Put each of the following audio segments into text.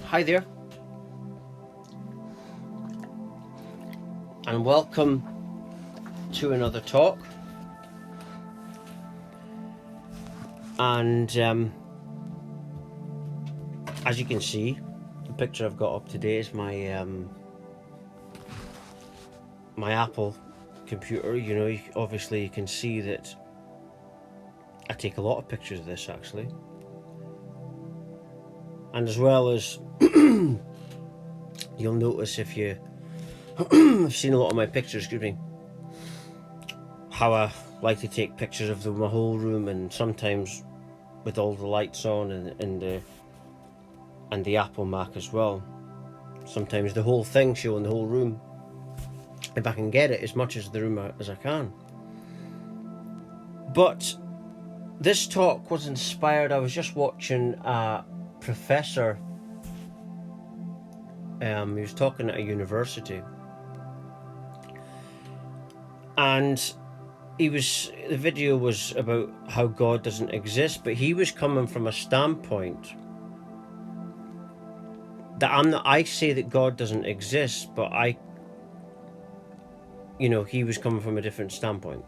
Hi there, and welcome to another talk. And as you can see, the picture I've got up today is my my Apple computer. You know, obviously you can see that I take a lot of pictures of this actually, and as well as you'll notice if you have seen a lot of my pictures, excuse me, how I like to take pictures of my whole room, and sometimes with all the lights on and the Apple Mac as well. Sometimes the whole thing, showing the whole room, if I can get it as much as the room as I can. But this talk was inspired. I was just watching a professor. He was talking at a university, and the video was about how God doesn't exist, but he was coming from a standpoint that I say that God doesn't exist, but he was coming from a different standpoint.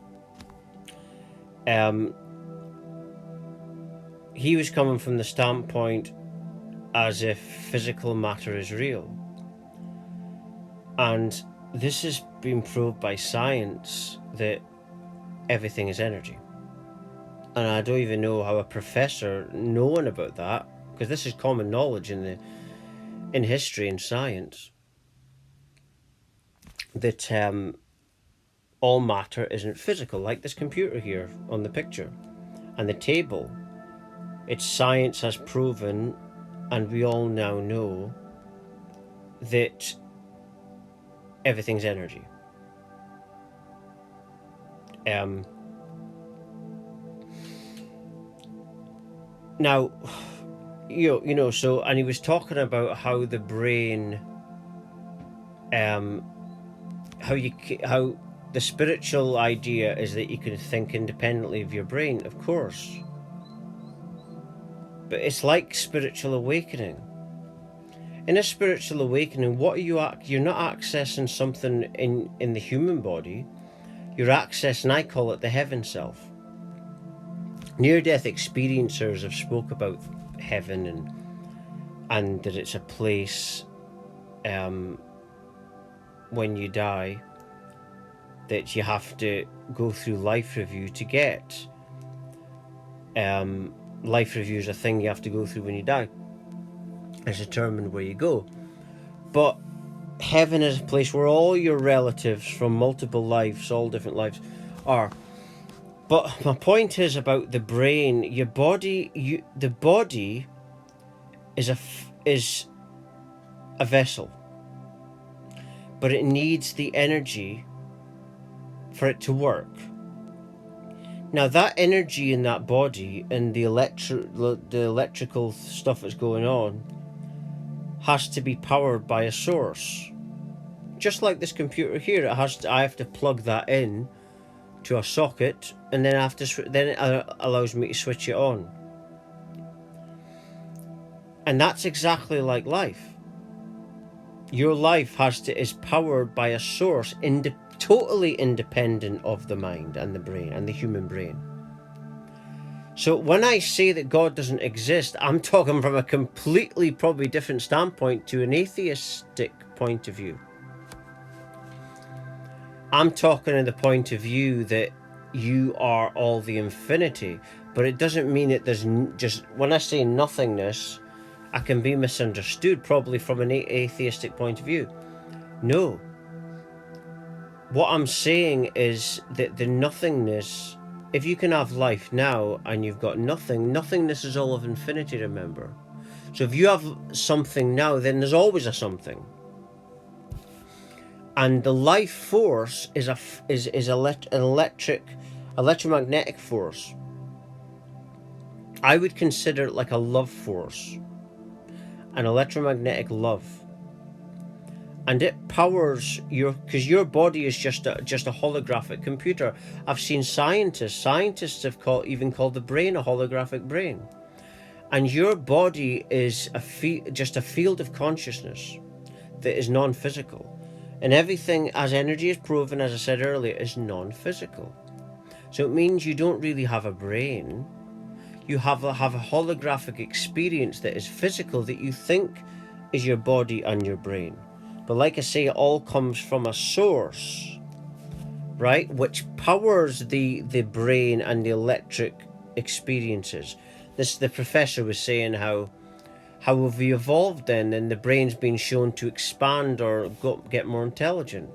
He was coming from the standpoint as if physical matter is real. And this has been proved by science that everything is energy. And I don't even know how a professor knowing about that, because this is common knowledge in history and science, that all matter isn't physical, like this computer here on the picture and the table. It's science has proven, and we all now know, that everything's energy. Now, so, and he was talking about how the brain, how the spiritual idea is that you can think independently of your brain, of course. But it's like spiritual awakening. In a spiritual awakening, you're not accessing something in the human body. You're accessing, I call it the heaven self. Near-death experiencers have spoke about heaven and that it's a place when you die that you have to go through life review to get. Life review is a thing you have to go through when you die. It's determined where you go. But heaven is a place where all your relatives from multiple lives, all different lives, are. But my point is about the brain. Your body, the body is a vessel, but it needs the energy for it to work. Now that energy in that body and the electrical stuff that's going on has to be powered by a source. Just like this computer here, I have to plug that in to a socket, and then then it allows me to switch it on. And that's exactly like life. Your life is powered by a source, totally independent of the mind and the brain and the human brain. So when I say that God doesn't exist, I'm talking from a completely probably different standpoint to an atheistic point of view. I'm talking in the point of view that you are all the infinity, but it doesn't mean that there's just, when I say nothingness, I can be misunderstood probably from an atheistic point of view. No. What I'm saying is that the nothingness, if you can have life now and you've got nothing, nothingness is all of infinity, remember. So if you have something now, then there's always a something. And the life force is an electromagnetic force. I would consider it like a love force, an electromagnetic love. And it powers because your body is just a holographic computer. I've seen scientists have even called the brain a holographic brain. And your body is just a field of consciousness that is non-physical. And everything as energy is proven, as I said earlier, is non-physical. So it means you don't really have a brain. You have a holographic experience that is physical, that you think is your body and your brain. But like I say, it all comes from a source, right, which powers the brain and the electric experiences. The professor was saying how have we evolved then, and the brain's been shown to expand or get more intelligent.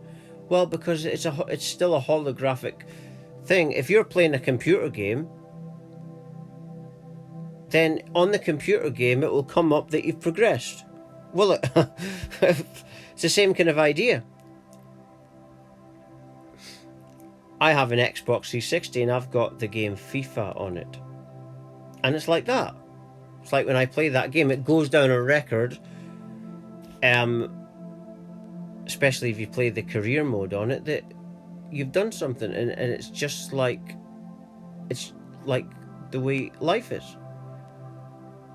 Well, because it's still a holographic thing. If you're playing a computer game, then on the computer game it will come up that you've progressed. Well, it's the same kind of idea. I have an Xbox 360 and I've got the game FIFA on it. And it's like that. It's like when I play that game, it goes down a record, especially if you play the career mode on it, that you've done something, and it's just like, it's like the way life is.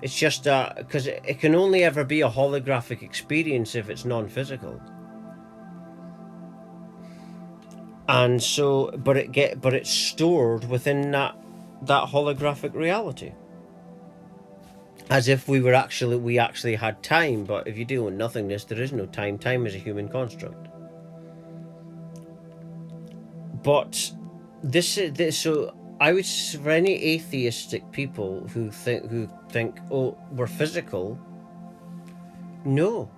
It's just because it can only ever be a holographic experience if it's non-physical. And so, but it's stored within that holographic reality, as if we actually had time. But if you deal with nothingness, there is no time. Time is a human construct. But this so I would, for any atheistic people who think, oh, we're physical. No,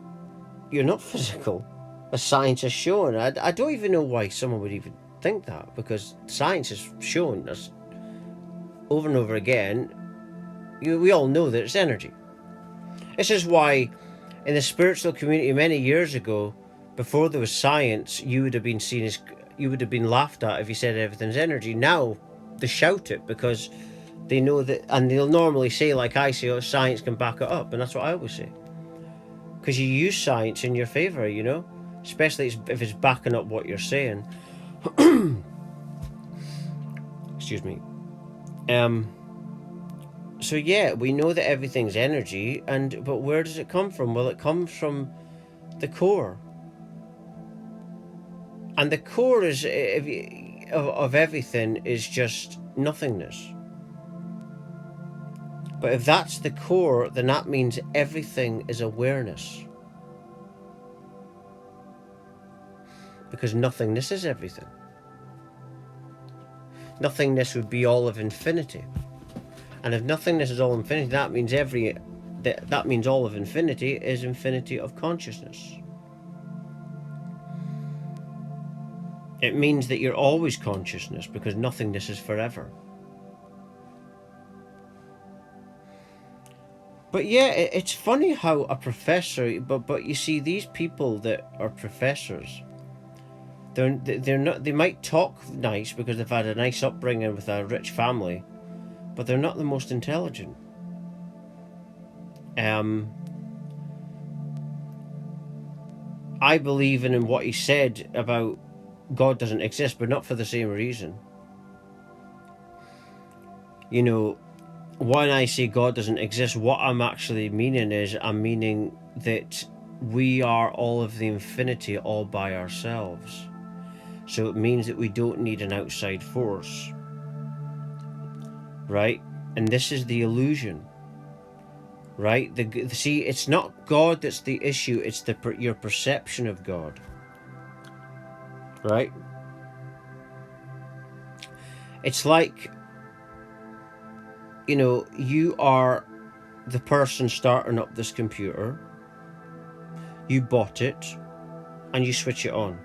you're not physical. As science has shown, I don't even know why someone would even think that, because science has shown us over and over again. We all know that it's energy. This is why, in the spiritual community many years ago, before there was science, you would have been laughed at if you said everything's energy. Now they shout it because they know that, and they'll normally say, like I say, oh, science can back it up, and that's what I always say, because you use science in your favor, you know, especially if it's backing up what you're saying. Excuse me. So yeah, we know that everything's energy, but where does it come from? Well, it comes from the core. And the core is of everything is just nothingness. But if that's the core, then that means everything is awareness. Because nothingness is everything. Nothingness would be all of infinity. And if nothingness is all infinity, that means that means all of infinity is infinity of consciousness. It means that you're always consciousness, because nothingness is forever. But yeah, it's funny how a professor, but you see, these people that are professors, they're not. They might talk nice because they've had a nice upbringing with a rich family, but they're not the most intelligent. I believe in what he said about God doesn't exist, but not for the same reason. You know, when I say God doesn't exist, what I'm actually meaning is, I'm meaning that we are all of the infinity all by ourselves. So it means that we don't need an outside force. Right? And this is the illusion. Right? See, it's not God that's the issue, it's your perception of God. Right? It's like, you know, you are the person starting up this computer. You bought it and you switch it on.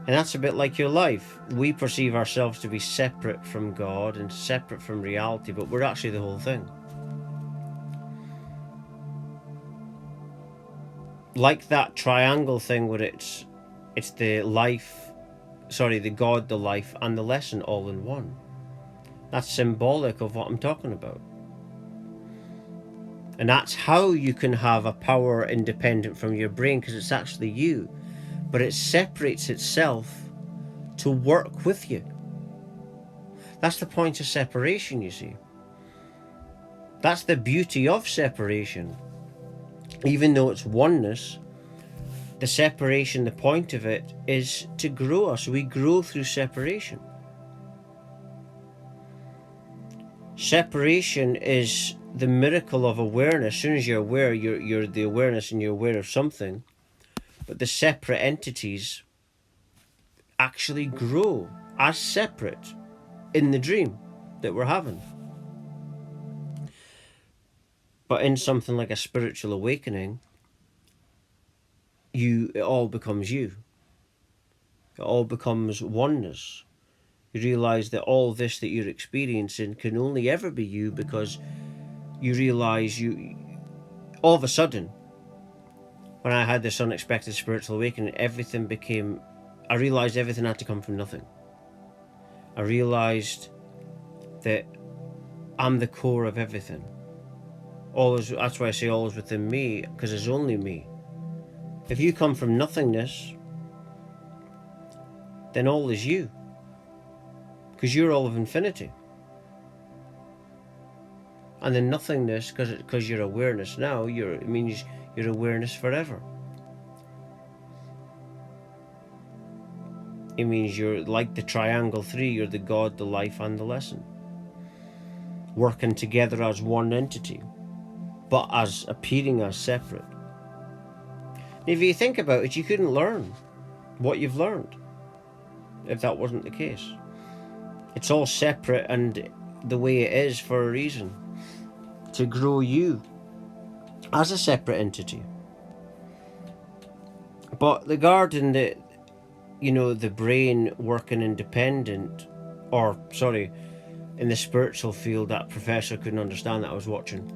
And that's a bit like your life. We perceive ourselves to be separate from God and separate from reality, but we're actually the whole thing. Like that triangle thing where it's the the God, the life, and the lesson all in one. That's symbolic of what I'm talking about. And that's how you can have a power independent from your brain, because it's actually you. But it separates itself to work with you. That's the point of separation, you see. That's the beauty of separation. Even though it's oneness, the separation, the point of it is to grow us. We grow through separation. Separation is the miracle of awareness. As soon as you're aware, you're the awareness and you're aware of something. But the separate entities actually grow as separate in the dream that we're having. But in something like a spiritual awakening, it all becomes you. It all becomes oneness. You realize that all this that you're experiencing can only ever be you, because you realize all of a sudden, when I had this unexpected spiritual awakening, I realized everything had to come from nothing. I realized that I'm the core of everything. That's why I say all is within me, because it's only me. If you come from nothingness, then all is you, because you're all of infinity. And then nothingness, because you're awareness now, it means you're awareness forever. It means you're like the triangle 3, you're the God, the life, and the lesson, working together as one entity, but as appearing as separate. If you think about it, you couldn't learn what you've learned if that wasn't the case. It's all separate and the way it is for a reason, to grow you as a separate entity. But regarding the brain working independent, in the spiritual field, that professor couldn't understand that I was watching.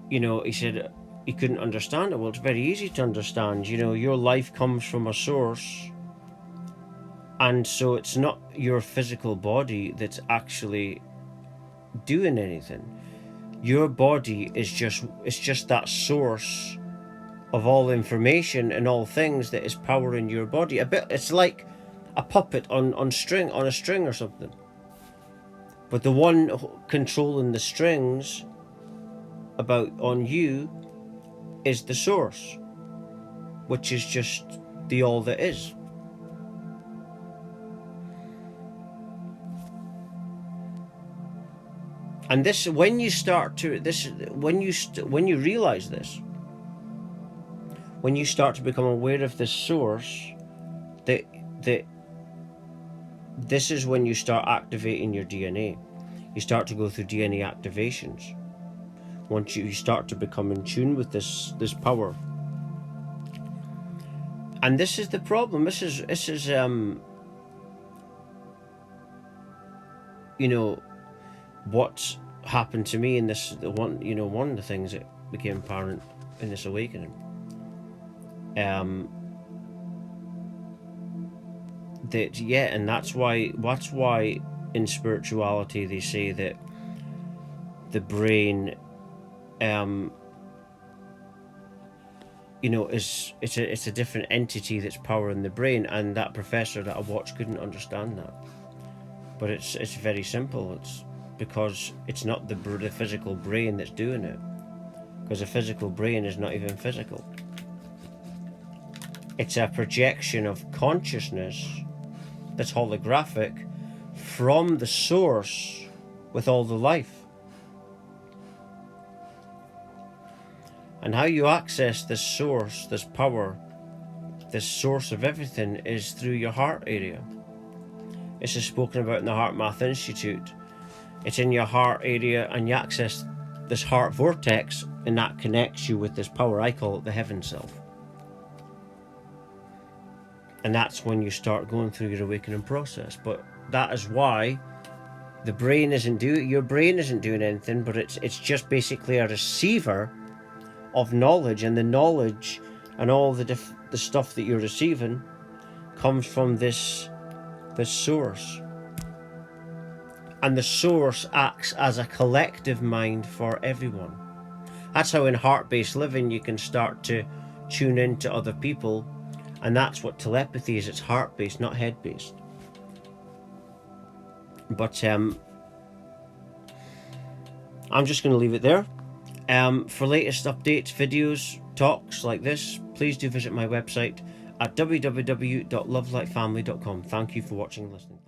He said he couldn't understand it. Well, it's very easy to understand. Your life comes from a source, and so it's not your physical body that's actually doing anything. Your body is just that source of all information and all things that is powering your body. It's like a puppet on a string or something. But the one controlling the strings on you is the source, which is just the all that is. And when you realize this, when you start to become aware of this source, that this is when you start activating your DNA. You start to go through DNA activations. Once you start to become in tune with this power. And this is the problem. This is what happened to me in this one of the things that became apparent in this awakening. And that's why in spirituality they say that the brain it's a different entity that's powering the brain, and that professor that I watched couldn't understand that. But it's very simple. It's because it's not the physical brain that's doing it, because the physical brain is not even physical. It's a projection of consciousness that's holographic from the source with all the life. And how you access this source, this power, this source of everything, is through your heart area. This is spoken about in the HeartMath Institute. It's in your heart area, and you access this heart vortex, and that connects you with this power. I call it the heaven self. And that's when you start going through your awakening process. But that is why your brain isn't doing anything, but it's just basically a receiver of knowledge, and the knowledge and all the stuff that you're receiving comes from this source. And the source acts as a collective mind for everyone. That's how in heart-based living you can start to tune into other people, and that's what telepathy is. It's heart-based, not head-based. But I'm just going to leave it there. For latest updates, videos, talks like this, please do visit my website at www.lovelightfamily.com. Thank you for watching and listening.